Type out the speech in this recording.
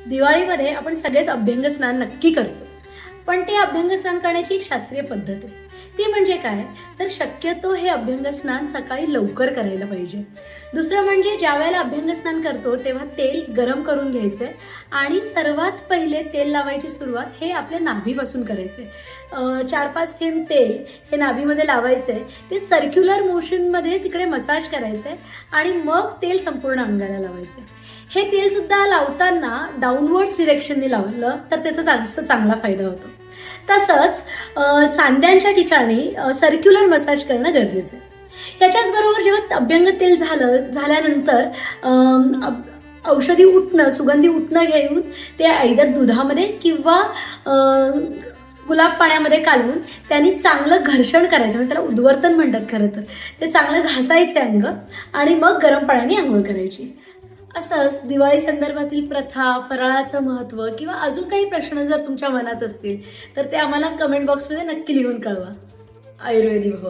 दिवाळीमध्ये आपण सगळेच अभ्यंग स्नान नक्की करतो, पण ते अभ्यंग स्नान करण्याची एक शास्त्रीय पद्धत आहे. ती म्हणजे काय, तर शक्यतो हे अभ्यंग स्नान सकाळी लवकर करायला पाहिजे. दुसरं म्हणजे ज्या वेळेला अभ्यंग स्नान करतो तेव्हा तेल गरम करून घ्यायचंय आणि सर्वात पहिले तेल लावायची सुरुवात हे आपल्या नाभीपासून करायचंय. 4-5 थेंब तेल हे नाभीमध्ये लावायचंय, ते सर्क्युलर मोशनमध्ये तिकडे मसाज करायचंय आणि मग तेल संपूर्ण अंगाला लावायचंय. हे तेल सुद्धा लावताना डाऊनवर्ड्स डिरेक्शनने लावलं तर त्याचा जास्त चांगला फायदा होतो. तसंच सांध्यांच्या ठिकाणी सर्क्युलर मसाज करणं गरजेचं आहे. याच्याच बरोबर जेव्हा अभ्यंग तेल झाल्यानंतर औषधी उटणं, सुगंधी उटणं घेऊन ते आयदर दुधामध्ये किंवा गुलाब पाण्यामध्ये कालवून त्यांनी चांगलं घर्षण करायचं, म्हणजे त्याला उद्वर्तन म्हणतात खरं तर. ते चांगलं घासायचे अंग आणि मग गरम पाण्याने आंघोळ करायची. असंच दिवाळी संदर्भातील प्रथा, फराळाचं महत्त्व किंवा अजून काही प्रश्न जर तुमच्या मनात असतील तर ते आम्हाला कमेंट बॉक्समध्ये नक्की लिहून कळवा. आयुर्वेदी भव.